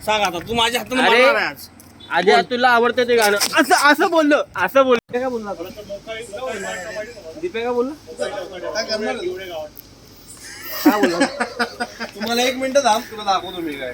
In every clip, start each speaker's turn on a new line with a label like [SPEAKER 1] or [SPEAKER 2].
[SPEAKER 1] सांग आता तू माझ्या हाताने मारणार आहे आज.
[SPEAKER 2] आधी तुला आवडतं ते गाणं असं बोललं काय बोलला दीपिका बोलला काय बोलला
[SPEAKER 1] तुम्हाला 1 मिनिट थांब तुला दाखवतो मी काय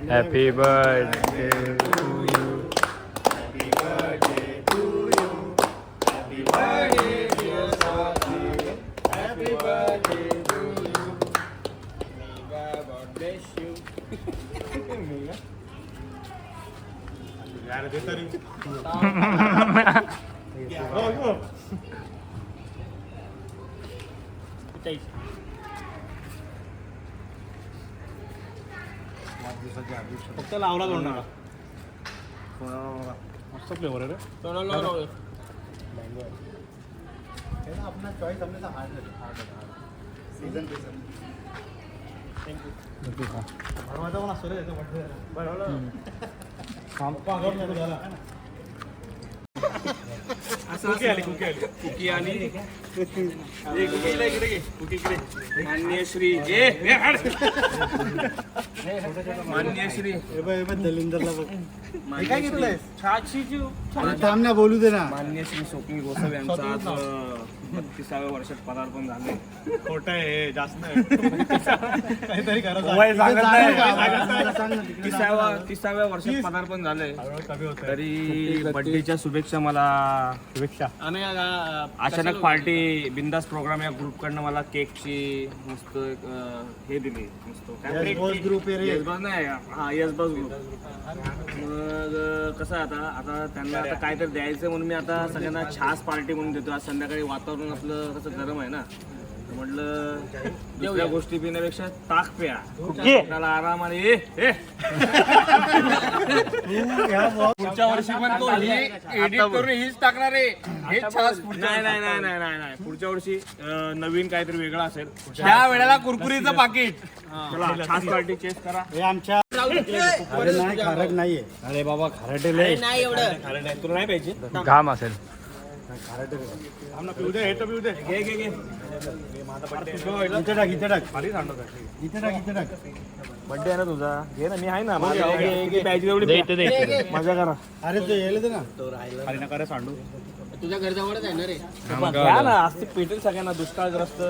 [SPEAKER 3] Happy birthday to you.
[SPEAKER 1] Happy birthday to you. Happy birthday dear Swati. Happy birthday to you. May God bless you. यार दे तरी फक्त लावला तोंडाला मस्त फ्लेवर आहे रे अपना चॉइस हमने तो हार्ड सीजन थँक्यू माझा पण असतो रे बरोबर कुकी आली मान्य श्री दलिंदरला काय घेतलंय थांब बोलू दे ना.
[SPEAKER 2] मान्य श्री स्वप्नील गोसावी यांचं आज 32व्या वर्षात पदार्पण झाले.
[SPEAKER 1] खोटं आहे जास्त काहीतरी करा
[SPEAKER 2] 30व्या वर्षात पदार्पण झालंय. तरी बर्थडेच्या शुभेच्छा. मला
[SPEAKER 1] शुभेच्छा.
[SPEAKER 2] आणि अचानक पार्टी बिंदास प्रोग्राम या ग्रुप कडनं मला केकची मस्त हे दिली मस्त
[SPEAKER 1] ग्रुप
[SPEAKER 2] यस बस नाही हा यस बस ग्रुप. मग कसं आता त्यांना आता काहीतरी द्यायचं म्हणून मी आता सगळ्यांना छास पार्टी म्हणून देतो. आज संध्याकाळी वातावरण आपलं कसं गरम आहे ना म्हटलं दुसऱ्या गोष्टी पिण्यापेक्षा ताक प्या त्याला आरामाने
[SPEAKER 1] पुढच्या वर्षी पण तो एडिट करून हीच टाकणार आहे.
[SPEAKER 2] नाही पुढच्या वर्षी नवीन काहीतरी वेगळं असेल.
[SPEAKER 1] त्या वेळेला कुरकुरीचं पाकिट.
[SPEAKER 2] छास पार्टी चेस करा.
[SPEAKER 1] हे आमच्या नाही खारट नाहीये. अरे बाबा खारट नाही एवढं खारट आहे. तुला नाही पाहिजे
[SPEAKER 3] घाम असेल
[SPEAKER 1] पिऊ दे. हे तर पिऊ दे. घे इथे टाक
[SPEAKER 2] बर्थडे आहे ना तुझा घे ना. मी आहे ना पाहिजे तेवढी मजा करा.
[SPEAKER 1] अरे तो येईल ना अरे नका रे सांडू.
[SPEAKER 2] तुझ्या घरजवळच आहे ना रे. घ्या ना आज ते पेटेल सगळ्यांना दुष्काळग्रस्त.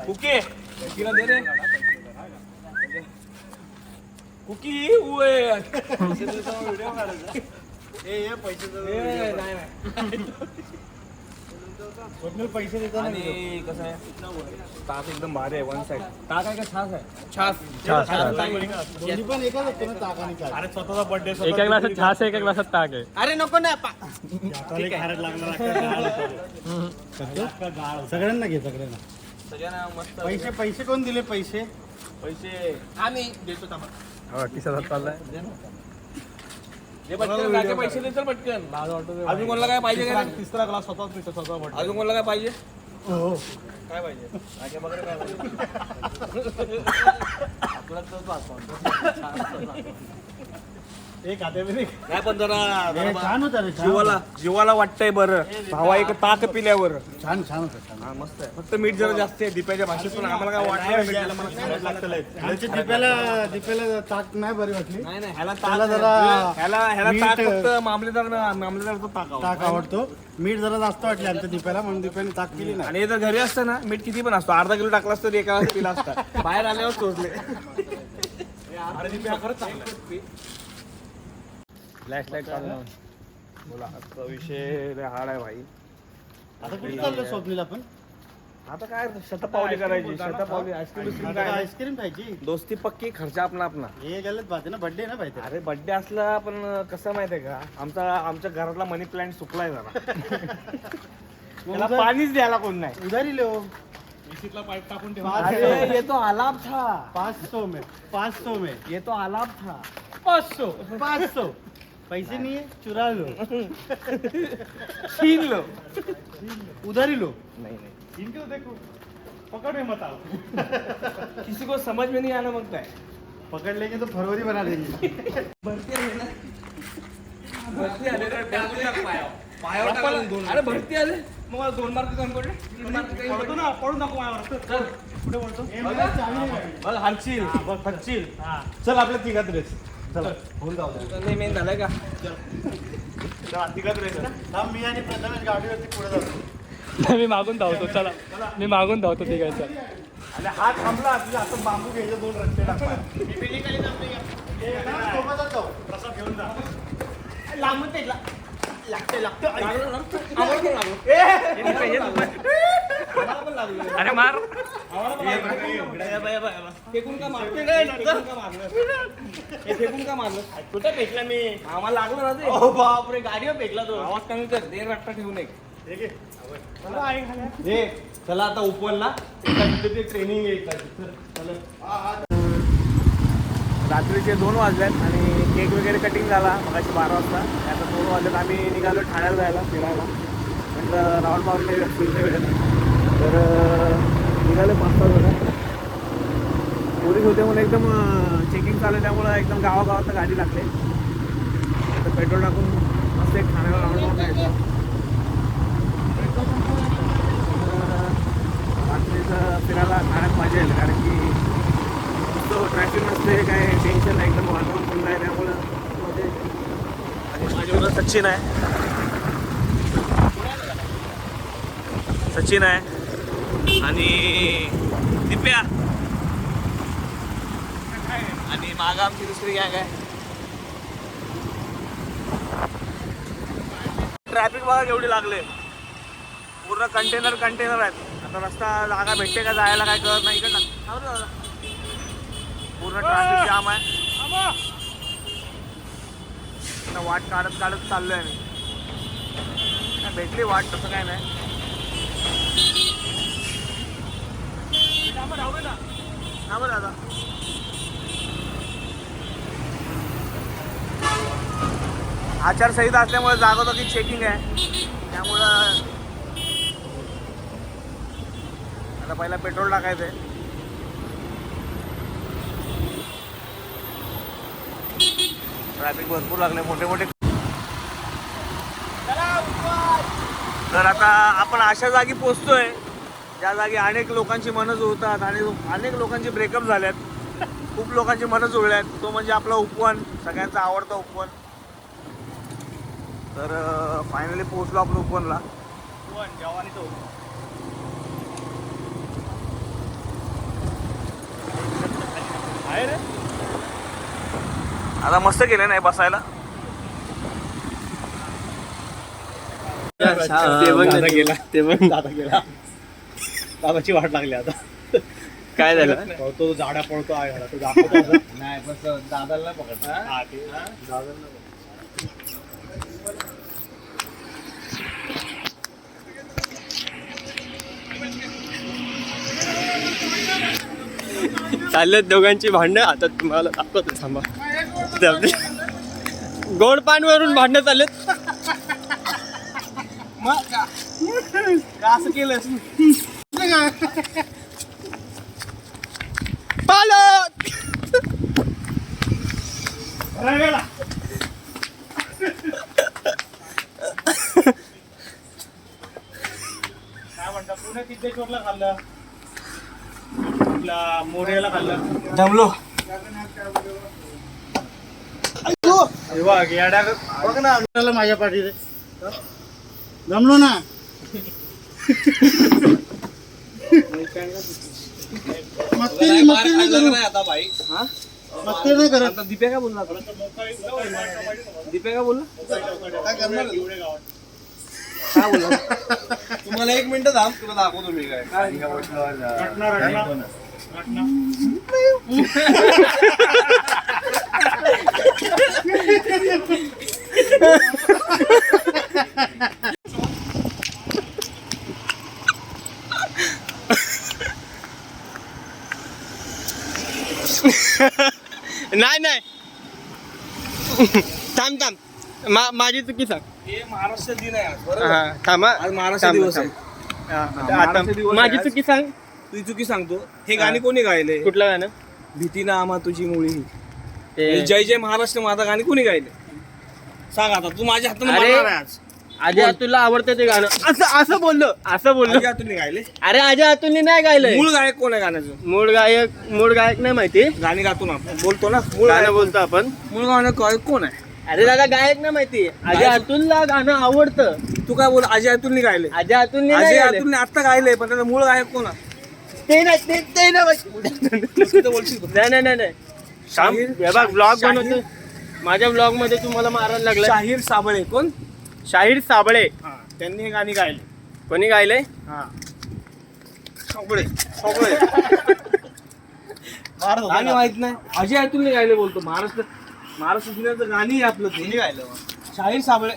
[SPEAKER 2] कुकी तिला दे रे कुकी.
[SPEAKER 1] पैसे देतात.
[SPEAKER 2] आणि कसं आहे ताक एकदम भारी आहे. वन साइड ताक आहे का छास आहे.
[SPEAKER 3] छास
[SPEAKER 1] पण एकच असतो ना ताक आणि छास. अरे स्वतःचा बर्थडे
[SPEAKER 3] एका ग्लासात छास आहे एका ग्लासात ताक आहे.
[SPEAKER 2] अरे नको ना
[SPEAKER 1] खारट लागणार. सगळ्यांना घे सगळ्यांना
[SPEAKER 2] मस्त.
[SPEAKER 1] पैसे कोण दिले पैसे
[SPEAKER 2] आम्ही देतो.
[SPEAKER 3] 30,000 चाललाय.
[SPEAKER 2] पैसे दे चल पटकन. अजून कोणाला काय पाहिजे का?
[SPEAKER 1] तिसरा ग्लास स्वतःच पितो स्वतः.
[SPEAKER 2] अजून कोणाला काय पाहिजे
[SPEAKER 1] हो
[SPEAKER 2] काय पाहिजे वगैरे काय पाहिजे आपला
[SPEAKER 1] एक आते नाही
[SPEAKER 2] पण जरा
[SPEAKER 1] छान होता रे.
[SPEAKER 2] जीवाला वाटतंय बरं. भावा एक ताक पिल्यावर
[SPEAKER 1] छान होतं.
[SPEAKER 2] हा मस्त आहे. फक्त मीठ जरा जास्त आहे दीपाच्या भाषेत. पण आम्हाला काय वाटलं
[SPEAKER 1] दीपेला ताक नाही बरी वाटली.
[SPEAKER 2] नाही ह्याला
[SPEAKER 1] ह्याला
[SPEAKER 2] ताक फक्त मामलेदारचं
[SPEAKER 1] ताक आवडतो. मीठ जरा जास्त वाटले आमच्या दीपाला म्हणून दीपाने ताक केली नाही.
[SPEAKER 2] आणि जर घरी असतं ना मीठ किती पण असतो. अर्धा किलो टाकला असतं एका वेळेस पिला असता. बाहेर आल्यावर सोचले.
[SPEAKER 3] फ्लॅशलाईट
[SPEAKER 2] बोला आजचा विषय हार्ड आहे भाई.
[SPEAKER 1] आता कुठे चाललं स्वप्नीला पण.
[SPEAKER 2] आता काय शतपावली करायची. शतपावली
[SPEAKER 1] आईस्क्रीम खायची.
[SPEAKER 2] दोस्ती पक्की खर्च आपला.
[SPEAKER 1] हे गेलंच पाहते ना बर्थडे ना पाहिजे.
[SPEAKER 2] अरे बर्थडे असला पण कसं माहितीये का आमच्या घरातला मनी प्लांट सुकलाय जरा. त्याला पाणीच द्यायला कोण नाही.
[SPEAKER 1] उधारी लो
[SPEAKER 2] पाईप टाकून ठेवा. ये तो आलाप था
[SPEAKER 1] 500 में
[SPEAKER 2] ये तो आलाप था.
[SPEAKER 1] 500 पैसे नहीं है चुरा लो
[SPEAKER 2] छीन लो
[SPEAKER 1] उधारी लो
[SPEAKER 2] नहीं नहीं
[SPEAKER 1] इनको देखो पकड़ में मत आओ
[SPEAKER 2] किसी को समझ में नहीं आना मग काय
[SPEAKER 1] पकड़ लेंगे तो फरवरी बना देंगे
[SPEAKER 2] भरती आले रे पायावर टाकून दोन अरे भरती आले मग मला 2 मार्क कमी पडले 3 मार्क कमी
[SPEAKER 1] पडतो ना पडू नको माझ्यावर चल कुठे पडतो
[SPEAKER 2] बघ हरशील
[SPEAKER 1] बघ फटशील चल आपल्या तिघात रेस चल होऊन जाऊ दे.
[SPEAKER 2] नाही मेन झालाय का
[SPEAKER 1] तिघात रेस थांब मी आणि प्रथमेश गाडीवरती पुढे जातो
[SPEAKER 3] मी मागून धावतो चला मी मागून धावतो तिघायचा
[SPEAKER 1] आणि हा थांबला तुझ्या हातात बांबू घ्यायचे 2 रस्ते टाकणार सोबतच जाऊ प्रसाद घेऊन जा
[SPEAKER 2] लांबून ते लागते
[SPEAKER 3] अरे मार
[SPEAKER 2] फेकून का मारलं फेकून का मारलं कुठे फेकला मी आम्हाला लागलं ना ते बापरे गाडीवर फेकला तो आवाज कमी कर देर वाटता ठेवू नये चला आता उपवनला ट्रेनिंग रात्रीचे 2 वाजल्यात आणि केक वगैरे कटिंग झाला मगाशी 12 वाजता आता 2 वाजल्यात आम्ही निघालो ठाण्याला जायला फिरायला म्हटलं राऊंड मारून तर निघाले 5 वाजता पोलीस होते म्हणून एकदम चेकिंग चालू आहे त्यामुळं एकदम गावागावात गाडी लागते तर पेट्रोल टाकून मस्त एक ठाण्याला राऊंड मारून यायचं रात्रीचं फिरायला ठाण्यात मजा येईल कारण की ट्रॅफिक नसते काय टेन्शन नाही एकदम वातावरण थंड आहे त्यामुळं आणि माझ्याबरोबर सचिन आहे आणि दिप्या आणि मागं आमची दुसरी गॅंग आहे ट्रॅफिक बघा केवढी लागले पूर्ण कंटेनर आहेत आता रस्ता जागा भेटते का जायला काय कळत नाही इकडं पूर्ण ट्रॅफिक जाम आहे आता वाट काढत चाललोय आम्ही भेटली वाट तसं काय नाही दादा आचारसंहिता असल्यामुळे जागोजागी चेकिंग आहे त्यामुळं आता पहिला पेट्रोल टाकायचं आहे ट्रॅफिक भरपूर लागले मोठे तर आता आपण अशा जागी पोहोचतोय ज्या जागी अनेक लोकांची मनं जुळतात आणि अनेक लोकांचे ब्रेकअप झाल्यात खूप लोकांची मनं जुळल्यात तो म्हणजे आपला उपवन सगळ्यांचा आवडता उपवन तर फायनली पोहोचलो आपण उपवनला आता मस्त केलं नाही बसायला
[SPEAKER 1] दादाची वाट लागली आता
[SPEAKER 3] काय झालं
[SPEAKER 1] पळतो झाडा पळतो आहे तो दाखवतो नाही बस दादाला पकडतो
[SPEAKER 3] चाललेत दोघांची भांडणं आता तुम्हाला दाखवतो थांबा गोड पान वरून भांडणं चाललेत
[SPEAKER 2] असं केलं
[SPEAKER 3] पालक
[SPEAKER 1] काय म्हणतात पुणे सिद्धेश्वरला खाल्लं आपला मोरेला खाल्लं
[SPEAKER 2] जमलो
[SPEAKER 1] बघ ना माझ्या पाठीने जमलो ना
[SPEAKER 2] आता भाई दीपिका बोलला दीपिका बोलला काय बोलला तुम्हाला 1 मिनिट थांब तुला दाखवतो मी काय
[SPEAKER 3] नाही
[SPEAKER 4] थांब माझी चुकी सांग.
[SPEAKER 2] हे महाराष्ट्र दिन आहे आज, बरोबर?
[SPEAKER 4] हा थांब हा.
[SPEAKER 2] आज महाराष्ट्र
[SPEAKER 4] थांब,
[SPEAKER 2] दिवस
[SPEAKER 4] थांब.
[SPEAKER 2] आहे.
[SPEAKER 4] हा,
[SPEAKER 2] महाराष्ट्र
[SPEAKER 4] आता
[SPEAKER 2] दिवस
[SPEAKER 4] माझी
[SPEAKER 2] आहे आज.
[SPEAKER 4] चुकी सांग.
[SPEAKER 2] तुझी चुकी सांगतो. हे गाणे कोणी गायले?
[SPEAKER 4] कुठलं गाणं
[SPEAKER 2] भीती ना आम्हा तुझी मुळी.
[SPEAKER 4] ते
[SPEAKER 2] जय जय महाराष्ट्र माझा गाणे कोणी गायले? सांग आता, तू माझ्या हाताने
[SPEAKER 4] अरे.
[SPEAKER 2] मारणार आहे आज.
[SPEAKER 4] आजी तुला आवडतं ते गाणं असं बोललो
[SPEAKER 2] माझ्या हाताने गायले.
[SPEAKER 4] अरे आजी अतुलने नाही गायलंय.
[SPEAKER 2] मूळ गायक कोण आहे गाण्याचं?
[SPEAKER 4] मूळ गायक नाही माहिती.
[SPEAKER 2] गाणी गातो ना आपण, बोलतो ना मूळ
[SPEAKER 4] गाणं
[SPEAKER 2] गाणं.
[SPEAKER 4] बोलतो आपण.
[SPEAKER 2] मूळ गायक कोण आहे?
[SPEAKER 4] अरे दादा गायक नाही माहिती. आजी अतुलला गाणं आवडतं.
[SPEAKER 2] तू काय बोल? अजय अतुलने गायले.
[SPEAKER 4] आजी अतुलने नाही
[SPEAKER 2] अजय
[SPEAKER 4] गायलंय.
[SPEAKER 2] अतुलने आता गायले, पण त्याचा मूळ गायक कोण आहे?
[SPEAKER 4] ते नाही माहिती.
[SPEAKER 2] बोलशील
[SPEAKER 4] नाही
[SPEAKER 2] शाहीर-
[SPEAKER 4] ब्लॉग
[SPEAKER 2] शाहीर-
[SPEAKER 4] बनवतो. माझ्या ब्लॉग मध्ये तुम्हाला मारायला लागलं.
[SPEAKER 2] शाहीर साबळे कोण?
[SPEAKER 4] शाहीर साबळे.
[SPEAKER 2] त्यांनी हे गाणी गायले.
[SPEAKER 4] कोणी गायलंय?
[SPEAKER 2] साबळे गाणी माहित नाही. अजय अतुलने गायले बोलतो. महाराष्ट्र दिनाचं गाणी आहे आपलं. ते गायलं शाहीर साबळे.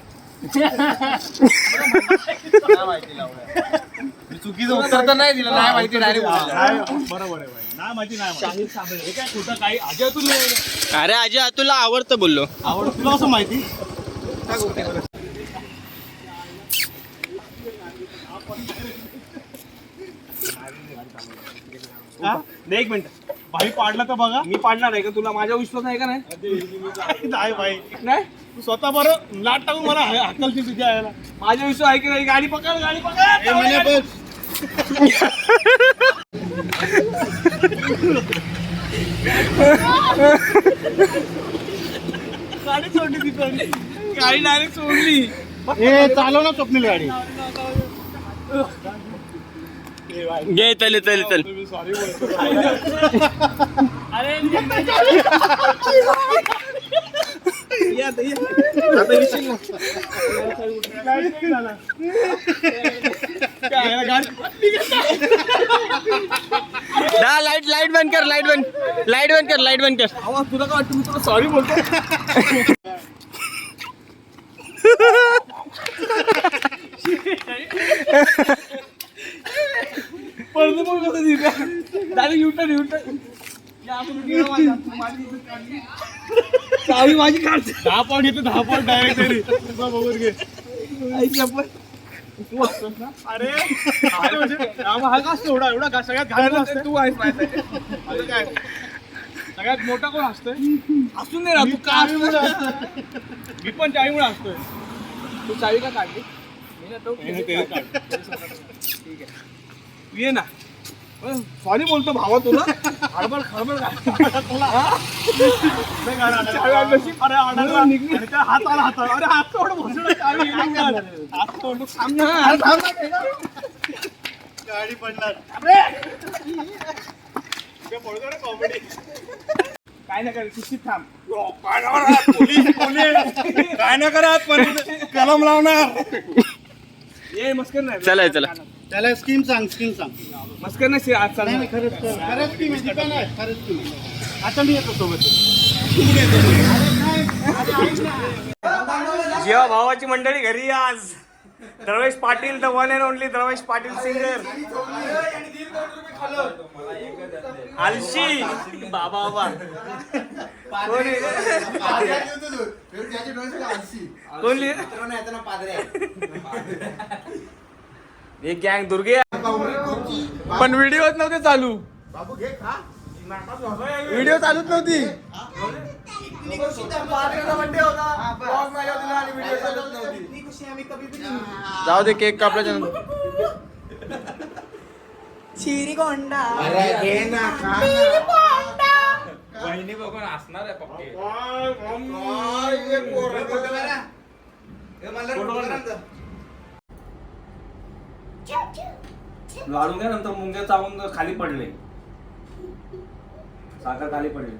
[SPEAKER 1] चुकीचं उत्तर तर नाही दिलं, नाही माहिती डायरेक्ट
[SPEAKER 3] बरोबर आहे भाई. नाही माहिती नाही माहिती.
[SPEAKER 2] शाहीर साबळे हे काय खोटं काही अजय अतुलने गायलं.
[SPEAKER 4] अरे आजी अतुलला आवडतं बोललो.
[SPEAKER 3] आवडत तुला असं माहिती.
[SPEAKER 2] दे एक मिनिट.
[SPEAKER 3] भाई पाडला तर बघा.
[SPEAKER 2] मी पाडणार आहे का? तुला माझ्या विश्वास आहे का नाही?
[SPEAKER 3] नाही भाई,
[SPEAKER 2] नाही
[SPEAKER 3] तू स्वतः बरं लाट टाकून मला अक्कलची तुझी यायला.
[SPEAKER 2] माझ्या विश्वास आहे की नाही? गाडी पकड, गाडी पकड. गाडी सोडली तिथं. गाडी डायरेक्ट सोडली.
[SPEAKER 3] ए चालव ना स्वप्नील गाडी.
[SPEAKER 4] घे चल.
[SPEAKER 3] सॉरी बोलतो.
[SPEAKER 2] आता विषय
[SPEAKER 4] लाईट बंद कर.
[SPEAKER 2] आवाज तुला काय वाटतं? मी तुला सॉरी बोलतो. पडतो पण कसं दिसतं? Direct U-turn. चावी माझी काढते.
[SPEAKER 3] 10 पॉईंट येतो, 10 पॉईंट डायरेक्ट तरी बघून घे. अरे हा का असतो एवढा सगळ्यात घाण असते.
[SPEAKER 2] तू आहेस माझ्यासाठी.
[SPEAKER 3] असं काय सगळ्यात मोठा कोण असतोय?
[SPEAKER 2] असून दे ना, तू का असतो?
[SPEAKER 3] मी पण चाळीमुळे असतोय.
[SPEAKER 2] तू चावी का काढली? मी ना तो ठीक आहे. तू ये ना. सॉरी बोलतो भावा तुला. हडबड
[SPEAKER 3] हात आला अरे हात तोड हात तोड गाडी पडणार. कॉमेडी
[SPEAKER 2] काय नाही कर, शिस्तीत थांब.
[SPEAKER 3] काय ना करा पण कलम लावणार.
[SPEAKER 2] ये मस्कर नाही.
[SPEAKER 4] चला
[SPEAKER 1] त्याला स्कीम सांग.
[SPEAKER 2] मस्कर नाही आज चाल.
[SPEAKER 1] खरंच स्कीम आहे का नाही? खरंच स्कीम आहे. आता मी येतो सोबत.
[SPEAKER 2] जेव्हा भावाची मंडळी घरी आज दरवेश Patil, the one and only दरवेश पाटील सिंगर. आलशी बाबा कोण एक गँग दुर्गे. पण व्हिडिओ नव्हते चालू. व्हिडिओ चालूच नव्हती.
[SPEAKER 4] जाऊ दे, केक कापल्याच्या
[SPEAKER 2] वहिनी बघून असणार आहे पक्के. लाडू घ्या, नंतर मुंग्या चावून खाली पडले. साखर खाली पडली.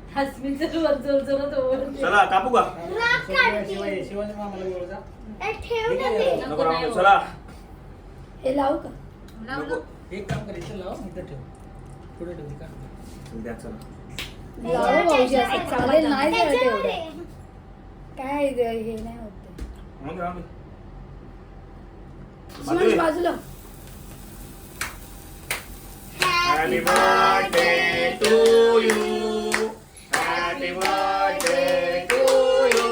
[SPEAKER 2] चला कापू का? नको राहू. चला
[SPEAKER 5] हे लावू का?
[SPEAKER 2] नको.
[SPEAKER 6] एक काम करायचं लाव, इथं ठेव. पुढे ठेव का?
[SPEAKER 2] द्या चला.
[SPEAKER 5] लावू भाऊजी, असं चालेल नाही जळत एवढं. काय हे नाही होत.
[SPEAKER 2] मग राहू दे.
[SPEAKER 5] सुमन, बाजूला.
[SPEAKER 2] Happy birthday to you. Happy birthday to you.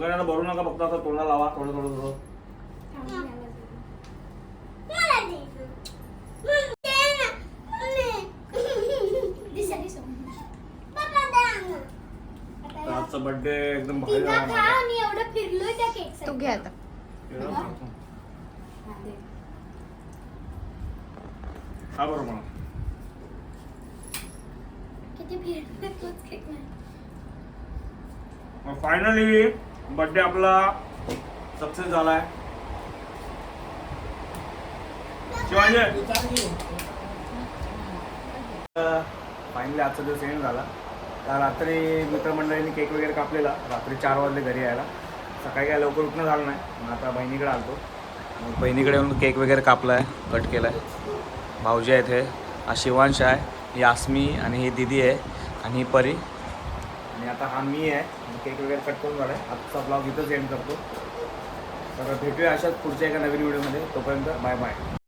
[SPEAKER 2] सगळ्यांना भरू नका, फक्त असं तोंडाला लावा थोडं थोडं थोडं. तर आजचा बर्थडे एकदम भारी झाला माझा.
[SPEAKER 5] मी एवढं फिरलोय त्या केक
[SPEAKER 7] तू घे आता.
[SPEAKER 2] हा बरोबर मला.
[SPEAKER 5] किती फिरलोय तोच केक नाही.
[SPEAKER 2] मग फायनली बर्थडे आपला सक्सेस झालाय. शिवाजी फायनली आजचा दिवस एंड झाला. तर रात्री मित्रमंडळींनी केक वगैरे कापलेला. रात्री 4 वाजले घरी यायला. सकाळी काय लवकर उठणं झालं नाही. मग आता बहिणीकडे आलतो. मग बहिणीकडे येऊन केक वगैरे कापला आहे, कट केला आहे. भाऊजी आहेत हे. हा शिवांश आहे, ही आसमी आणि ही दिदी आहे आणि ही परी. आणि आता हा मी आहे. केक वगैरे कट करून झाला आहे. आजचा ब्लॉग इथंच एंड करतो. तर भेटूया अशाच पुढच्या एका नवीन व्हिडिओमध्ये. तोपर्यंत बाय बाय.